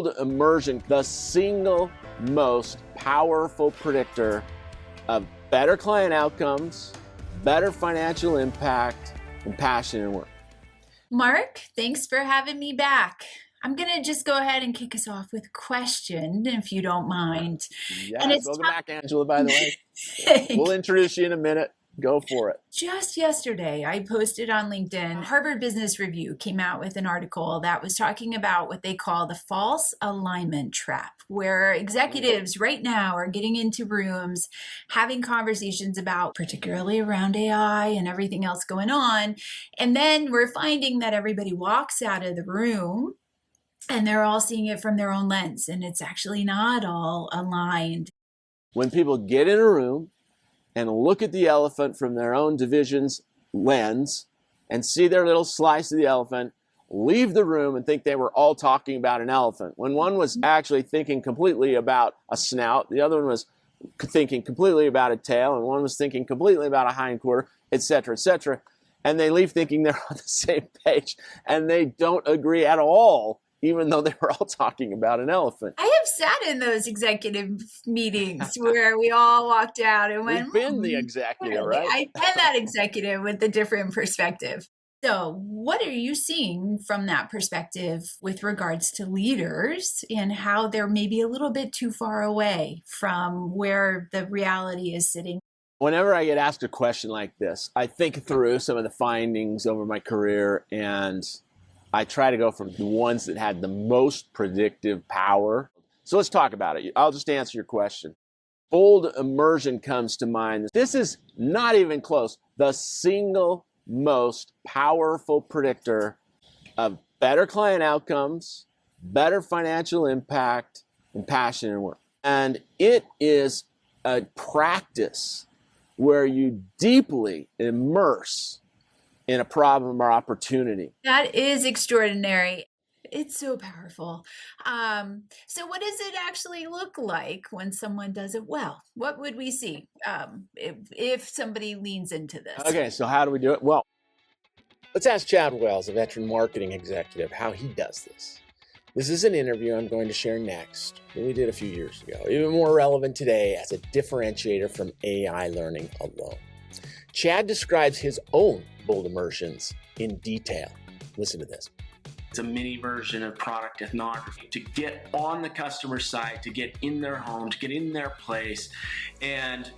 Bold Immersion, the single most powerful predictor of better client outcomes, better financial impact, and passion in work. Mark, thanks for having me back. I'm going to just go ahead and kick us off with a question, if you don't mind. Yes, welcome back, Angela, by the way. We'll introduce you in a minute. Go for it. Just yesterday, I posted on LinkedIn, Harvard Business Review came out with an article that was talking about what they call the false alignment trap, where executives right now are getting into rooms, having conversations about, particularly around AI and everything else going on. And then we're finding that everybody walks out of the room and they're all seeing it from their own lens, and it's actually not all aligned. When people get in a room and look at the elephant from their own division's lens and see their little slice of the elephant, leave the room and think they were all talking about an elephant, when one was actually thinking completely about a snout, the other one was thinking completely about a tail, and one was thinking completely about a hind quarter, etc., etc. And they leave thinking they're on the same page, and they don't agree at all, even though they were all talking about an elephant. I have sat in those executive meetings where we all walked out and went, You've been the executive, right? I've been that executive with a different perspective. So what are you seeing from that perspective with regards to leaders and how they're maybe a little bit too far away from where the reality is sitting? Whenever I get asked a question like this, I think through some of the findings over my career, and I try to go from the ones that had the most predictive power. So let's talk about it. I'll just answer your question. Bold Immersion comes to mind. This is not even close. The single most powerful predictor of better client outcomes, better financial impact, and passion in work. And it is a practice where you deeply immerse in a problem or opportunity. That is extraordinary. It's so powerful. So what does it actually look like when someone does it well? What would we see if somebody leans into this? Okay, so how do we do it? Well, let's ask Chad Wells, a veteran marketing executive, how he does this. This is an interview I'm going to share next that we did a few years ago, even more relevant today as a differentiator from AI learning alone. Chad describes his own Bold Immersions in detail. Listen to this. It's a mini version of product ethnography to get on the customer side, to get in their home, to get in their place, and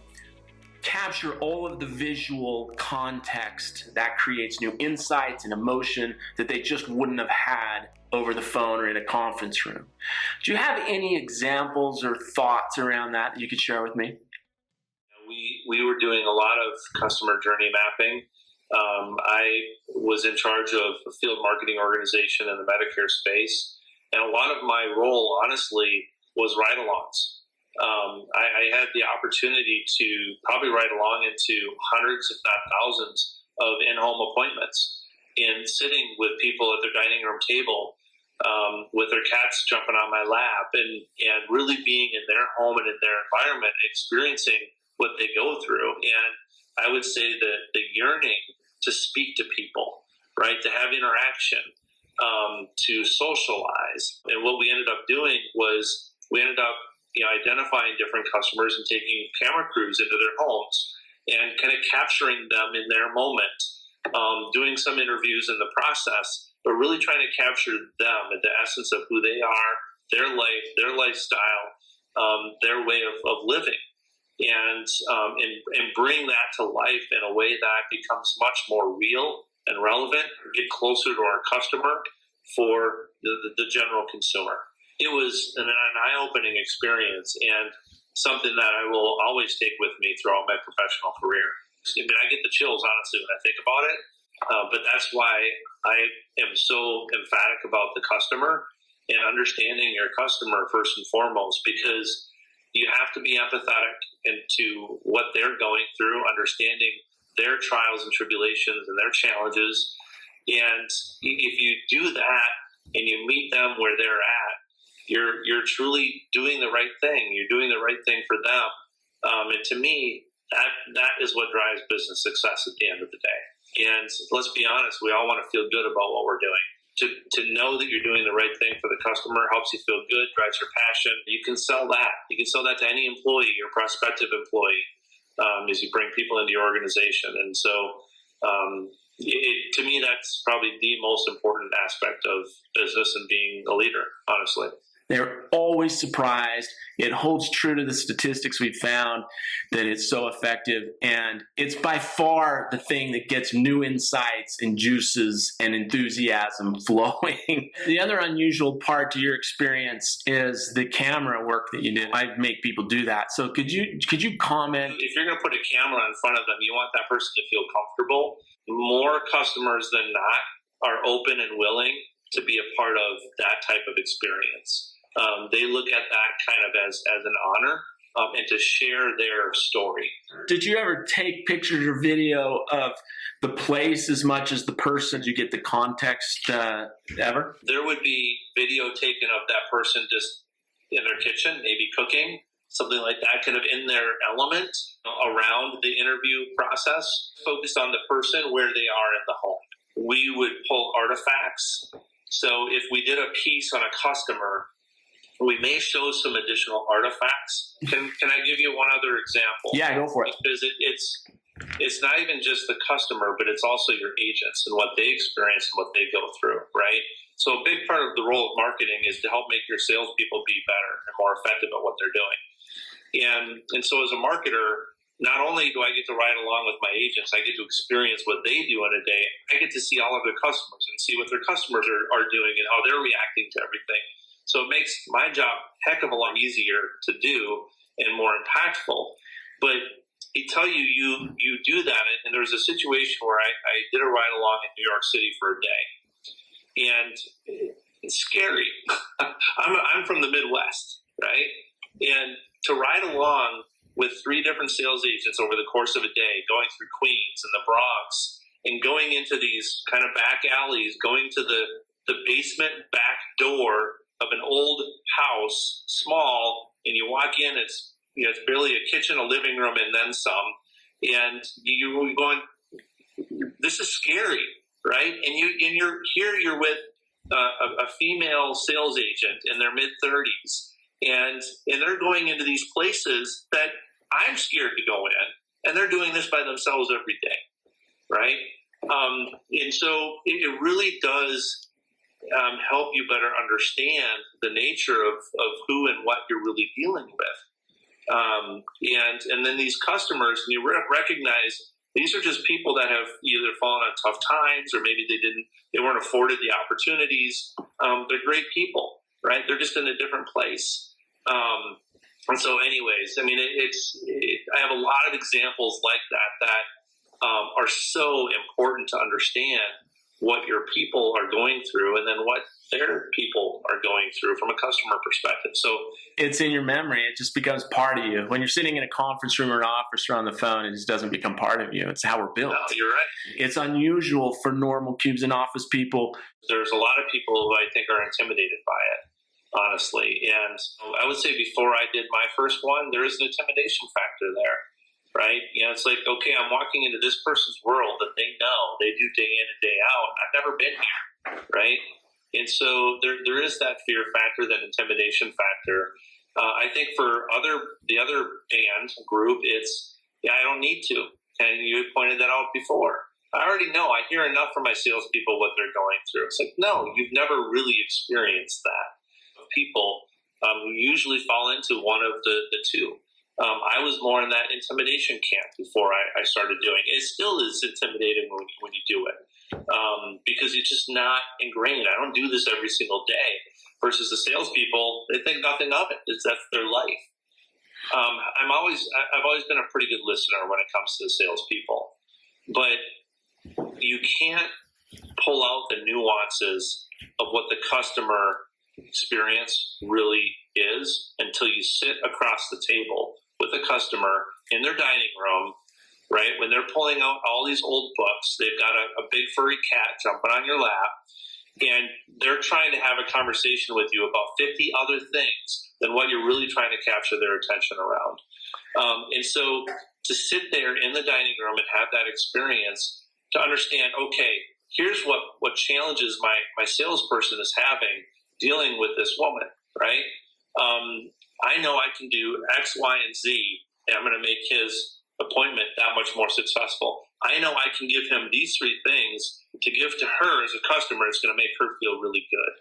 capture all of the visual context that creates new insights and emotion that they just wouldn't have had over the phone or in a conference room. Do you have any examples or thoughts around that you could share with me? We were doing a lot of customer journey mapping. I was in charge of a field marketing organization in the Medicare space, and a lot of my role, honestly, was ride-alongs. I had the opportunity to probably ride along into hundreds, if not thousands, of in-home appointments, and sitting with people at their dining room table, with their cats jumping on my lap, and really being in their home and in their environment, experiencing what they go through. And I would say that the yearning to speak to people, right, to have interaction, to socialize. And what we ended up doing was we ended up identifying different customers and taking camera crews into their homes and kind of capturing them in their moment, doing some interviews in the process, but really trying to capture them at the essence of who they are, their life, their lifestyle, their way of living. And bring that to life in a way that becomes much more real and relevant, get closer to our customer for the general consumer. It was an eye-opening experience and something that I will always take with me throughout my professional career. I mean, I get the chills, honestly, when I think about it, but that's why I am so emphatic about the customer and understanding your customer first and foremost, because you have to be empathetic into what they're going through, understanding their trials and tribulations and their challenges. And if you do that and you meet them where they're at, you're truly doing the right thing. You're doing the right thing for them. And to me, that is what drives business success at the end of the day. And let's be honest, we all want to feel good about what we're doing. to know that you're doing the right thing for the customer helps you feel good, drives your passion. You can sell that. You can sell that to any employee or prospective employee as you bring people into your organization. And so to me, that's probably the most important aspect of business and being a leader, honestly. They're always surprised. It holds true to the statistics we've found that it's so effective. And it's by far the thing that gets new insights and juices and enthusiasm flowing. The other unusual part to your experience is the camera work that you do. I make people do that. So could you comment? If you're going to put a camera in front of them, you want that person to feel comfortable. More customers than not are open and willing to be a part of that type of experience. They look at that kind of as an honor and to share their story. Did you ever take pictures or video of the place as much as the person? Did you get the context ever? There would be video taken of that person just in their kitchen, maybe cooking, something like that, kind of in their element around the interview process, focused on the person where they are in the home. We would pull artifacts. So if we did a piece on a customer, we may show some additional artifacts. Can I give you one other example? Yeah, go for it. Because it's not even just the customer, but it's also your agents and what they experience and what they go through, right? So a big part of the role of marketing is to help make your salespeople be better and more effective at what they're doing. And so as a marketer, not only do I get to ride along with my agents, I get to experience what they do in a day. I get to see all of their customers and see what their customers are doing and how they're reacting to everything. So it makes my job a heck of a lot easier to do and more impactful. But I tell you, you do that. And there was a situation where I did a ride along in New York City for a day. And it's scary. I'm from the Midwest, right? And to ride along with 3 different sales agents over the course of a day, going through Queens and the Bronx, and going into these kind of back alleys, going to the basement back door of an old house, small, and you walk in, it's barely a kitchen, a living room, and then some. And you're going, this is scary, right? And you're with a female sales agent in their mid-30s, and they're going into these places that I'm scared to go in, and they're doing this by themselves every day, right? And so it really does help you better understand the nature of who and what you're really dealing with. And then these customers, and you recognize these are just people that have either fallen on tough times or maybe they weren't afforded the opportunities. They're great people, right? They're just in a different place. And so anyways, I mean, I have a lot of examples like that are so important to understand what your people are going through and then what their people are going through from a customer perspective. So it's in your memory. It just becomes part of you. When you're sitting in a conference room or an office or on the phone, it just doesn't become part of you. It's how we're built. No, you're right. It's unusual for normal cubes and office people. There's a lot of people who I think are intimidated by it, honestly. And I would say before I did my first one, there is an intimidation factor there. Right? It's like, okay, I'm walking into this person's world that they know, they do day in and day out. I've never been here, right? And so there is that fear factor, that intimidation factor. I think for the other band group, it's, I don't need to. And you had pointed that out before. I already know. I hear enough from my salespeople what they're going through. It's like, no, you've never really experienced that. People who usually fall into one of the two. I was more in that intimidation camp before I started doing it. It still is intimidating when you do it because it's just not ingrained. I don't do this every single day. Versus the salespeople, they think nothing of it. That's their life. I've always been a pretty good listener when it comes to the salespeople, but you can't pull out the nuances of what the customer experience really is until you sit across the table with a customer in their dining room, right? When they're pulling out all these old books, they've got a big furry cat jumping on your lap, and they're trying to have a conversation with you about 50 other things than what you're really trying to capture their attention around. And so to sit there in the dining room and have that experience, to understand, okay, here's what challenges my salesperson is having dealing with this woman, right? I know I can do X, Y, and Z, and I'm going to make his appointment that much more successful. I know I can give him these three things to give to her as a customer. It's going to make her feel really good,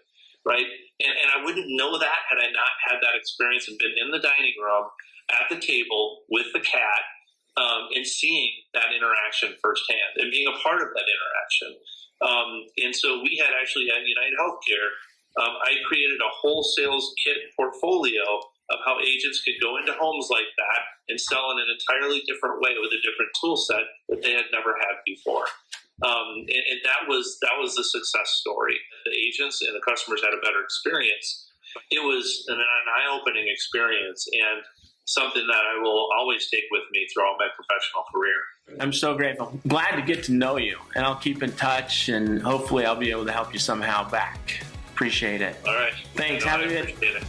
right? And I wouldn't know that had I not had that experience and been in the dining room at the table with the cat and seeing that interaction firsthand and being a part of that interaction. And so we had actually at United Healthcare, I created a whole sales kit portfolio of how agents could go into homes like that and sell in an entirely different way with a different tool set that they had never had before. And that was the success story. The agents and the customers had a better experience. It was an eye-opening experience and something that I will always take with me throughout my professional career. I'm so grateful. Glad to get to know you, and I'll keep in touch, and hopefully I'll be able to help you somehow back. Appreciate it. All right. Thanks. Have a good.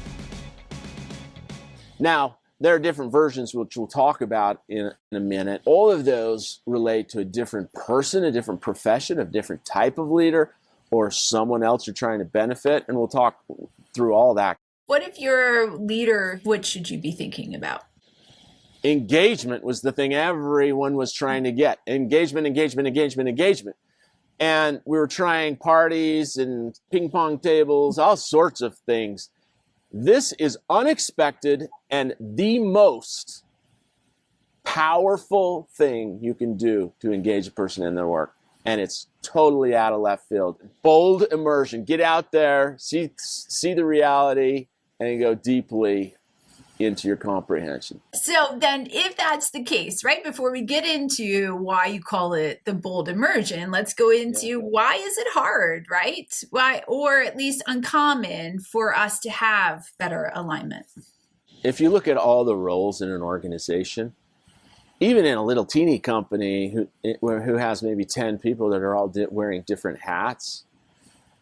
Now, there are different versions which we'll talk about in a minute. All of those relate to a different person, a different profession, a different type of leader, or someone else you're trying to benefit, and we'll talk through all that. What if you're a leader? What should you be thinking about? Engagement was the thing everyone was trying to get. Engagement. And we were trying parties and ping pong tables, all sorts of things. This is unexpected and the most powerful thing you can do to engage a person in their work. And it's totally out of left field. Bold immersion. Get out there, see the reality, and go deeply into your comprehension. So then if that's the case, right, before we get into why you call it the bold immersion, let's go into why is it hard, right? Why, or at least uncommon for us to have better alignment? If you look at all the roles in an organization, even in a little teeny company who has maybe 10 people that are all wearing different hats,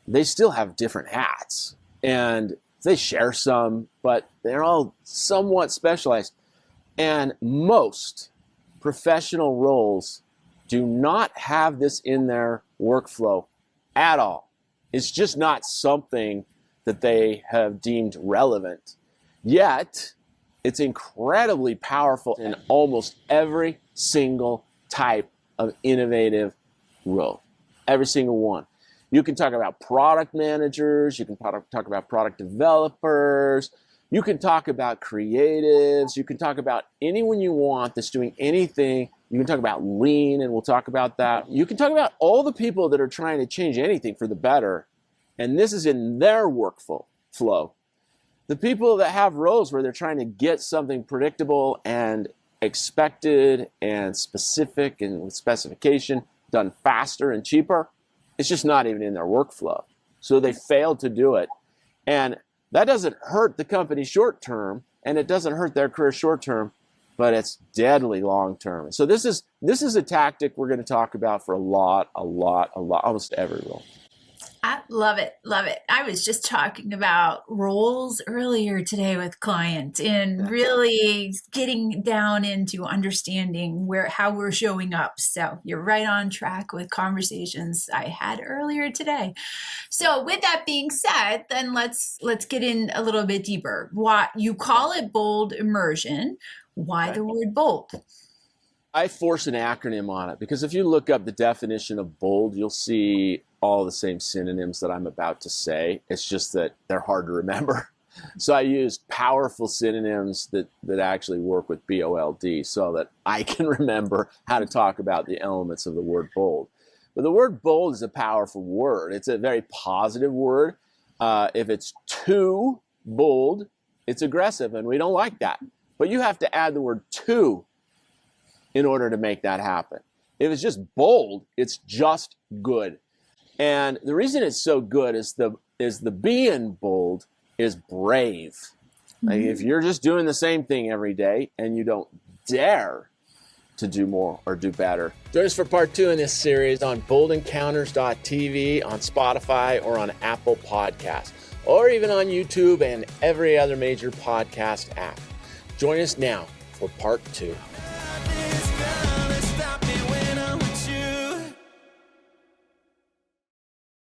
they still have different hats. And they share some, but they're all somewhat specialized. And most professional roles do not have this in their workflow at all. It's just not something that they have deemed relevant. Yet, it's incredibly powerful in almost every single type of innovative role. Every single one. You can talk about product managers, you can talk about product developers, you can talk about creatives, you can talk about anyone you want that's doing anything. You can talk about lean, and we'll talk about that. You can talk about all the people that are trying to change anything for the better, and this is in their workflow. The people that have roles where they're trying to get something predictable and expected and specific and with specification done faster and cheaper, it's just not even in their workflow. So they failed to do it. And that doesn't hurt the company short term, and it doesn't hurt their career short term, but it's deadly long term. So this is a tactic we're going to talk about for a lot, almost every role. I love it. Love it. I was just talking about roles earlier today with clients and really getting down into understanding how we're showing up. So you're right on track with conversations I had earlier today. So with that being said, then let's get in a little bit deeper. Why you call it bold immersion? Why the word bold? I force an acronym on it because if you look up the definition of bold, you'll see all the same synonyms that I'm about to say. It's just that they're hard to remember. So I used powerful synonyms that actually work with BOLD so that I can remember how to talk about the elements of the word bold. But the word bold is a powerful word. It's a very positive word. If it's too bold, it's aggressive, and we don't like that. But you have to add the word too in order to make that happen. If it's just bold, it's just good. And the reason it's so good is the being bold is brave. Like if you're just doing the same thing every day and you don't dare to do more or do better. Join us for part 2 in this series on boldencounters.tv, on Spotify, or on Apple Podcasts, or even on YouTube and every other major podcast app. Join us now for part 2.